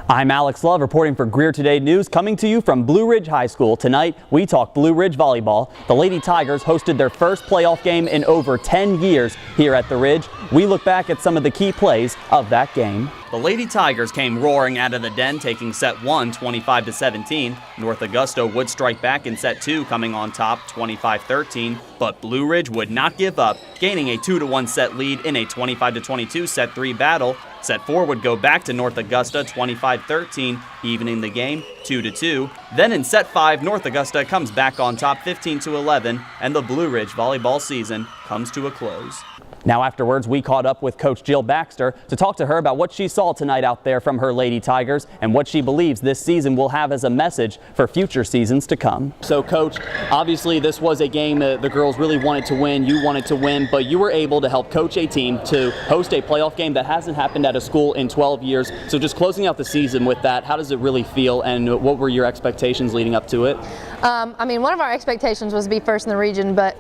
I'm Alex Love reporting for Greer Today News, coming to you from Blue Ridge High School. Tonight, we talk Blue Ridge Volleyball. The Lady Tigers hosted their first playoff game in over 10 years here at the Ridge. We look back at some of the key plays of that game. The Lady Tigers came roaring out of the den, taking set 1 25-17. North Augusta would strike back in set 2, coming on top 25-13. But Blue Ridge would not give up, gaining a 2-1 set lead in a 25-22 set 3 battle. Set 4 would go back to North Augusta 25-13, evening the game 2-2. Then in set 5, North Augusta comes back on top 15-11, and the Blue Ridge volleyball season comes to a close. Now afterwards, we caught up with Coach Jill Baxter to talk to her about what she saw tonight out there from her Lady Tigers and what she believes this season will have as a message for future seasons to come. So Coach, obviously this was a game that the girls really wanted to win, you wanted to win, but you were able to help coach a team to host a playoff game that hasn't happened at a school in 12 years. So just closing out the season with that, how does it really feel and what were your expectations leading up to it? I mean, one of our expectations was to be first in the region, but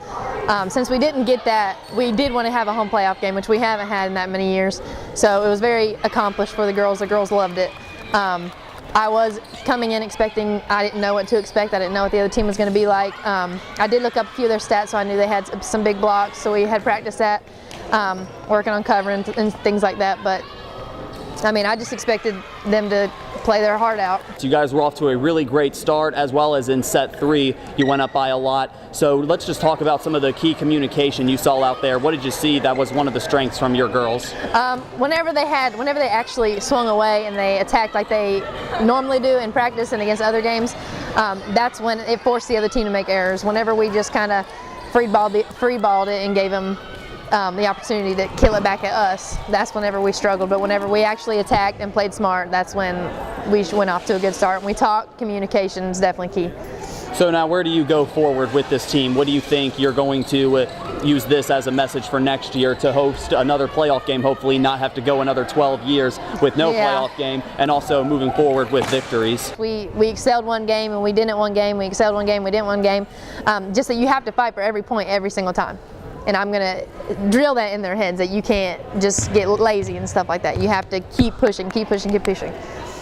since we didn't get that, we did want to have a home playoff game, which we haven't had in that many years. So it was very accomplished for the girls. The girls loved it. I was coming in expecting, I didn't know what to expect. I didn't know what the other team was going to be like. I did look up a few of their stats, so I knew they had some big blocks, so we had practiced that, working on covering and things like that. But I mean, I just expected them to play their heart out. You guys were off to a really great start, as well as in set 3, you went up by a lot. So let's just talk about some of the key communication you saw out there. What did you see that was one of the strengths from your girls? Whenever they actually swung away and they attacked like they normally do in practice and against other games, that's when it forced the other team to make errors. Whenever we just kind of free-balled it and gave them the opportunity to kill it back at us, that's whenever we struggled. But whenever we actually attacked and played smart, that's when we went off to a good start. When we talk, communication is definitely key. So now where do you go forward with this team? What do you think you're going to use this as a message for next year to host another playoff game, hopefully not have to go another 12 years with no playoff game, and also moving forward with victories? We excelled one game and we didn't one game, we excelled one game, we didn't one game. Just that you have to fight for every point every single time. And I'm going to drill that in their heads that you can't just get lazy and stuff like that. You have to keep pushing, keep pushing, keep pushing.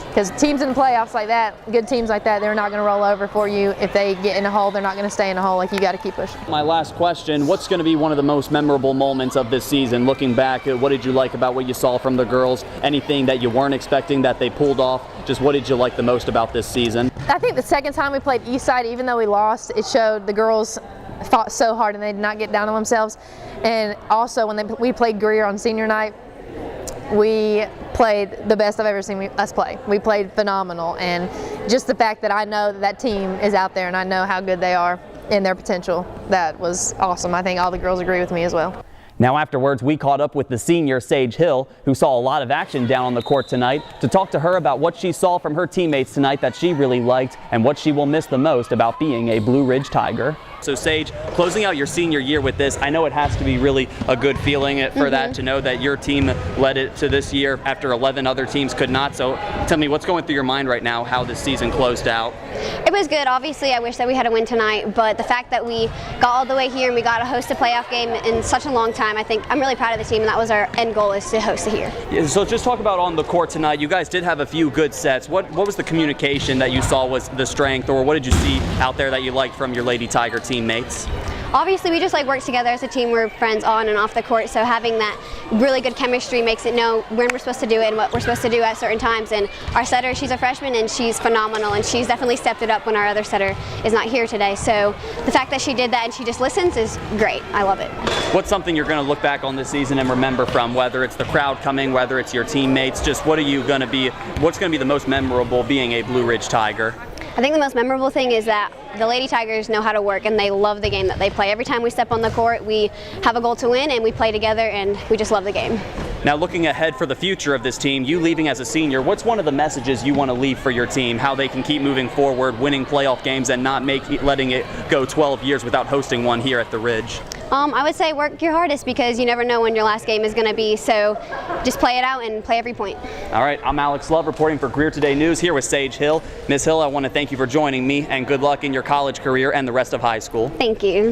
Because teams in the playoffs like that, good teams like that, they're not going to roll over for you. If they get in a hole, they're not going to stay in a hole. Like, you got to keep pushing. My last question, what's going to be one of the most memorable moments of this season? Looking back, what did you like about what you saw from the girls? Anything that you weren't expecting that they pulled off? Just what did you like the most about this season? I think the second time we played Eastside, even though we lost, it showed the girls fought so hard and they did not get down on themselves. And also when we played Greer on senior night, we played the best I've ever seen us play. We played phenomenal, and just the fact that I know that team is out there and I know how good they are in their potential, that was awesome. I think all the girls agree with me as well. Now afterwards, we caught up with the senior Sage Hill, who saw a lot of action down on the court tonight, to talk to her about what she saw from her teammates tonight that she really liked and what she will miss the most about being a Blue Ridge Tiger. So Sage, closing out your senior year with this, I know it has to be really a good feeling for that, to know that your team led it to this year after 11 other teams could not. So tell me, what's going through your mind right now, how this season closed out? It was good. Obviously, I wish that we had a win tonight, but the fact that we got all the way here and we got to host a playoff game in such a long time, I think I'm really proud of the team, and that was our end goal, is to host it here. Yeah, so just talk about on the court tonight. You guys did have a few good sets. What was the communication that you saw was the strength, or what did you see out there that you liked from your Lady Tiger teammates? Obviously, we just work together as a team. We're friends on and off the court, so having that really good chemistry makes it know when we're supposed to do it and what we're supposed to do at certain times. And our setter, she's a freshman and she's phenomenal, and she's definitely stepped it up when our other setter is not here today. So the fact that she did that and she just listens is great. I love it. What's something you're going to look back on this season and remember from, whether it's the crowd coming, whether it's your teammates, just what's going to be the most memorable being a Blue Ridge Tiger? I think the most memorable thing is that the Lady Tigers know how to work and they love the game that they play. Every time we step on the court, we have a goal to win and we play together and we just love the game. Now looking ahead for the future of this team, you leaving as a senior, what's one of the messages you want to leave for your team, how they can keep moving forward, winning playoff games and not letting it go 12 years without hosting one here at the Ridge? I would say work your hardest, because you never know when your last game is going to be, so just play it out and play every point. All right, I'm Alex Love reporting for Greer Today News here with Sage Hill. Ms. Hill, I want to thank you for joining me, and good luck in your college career and the rest of high school. Thank you.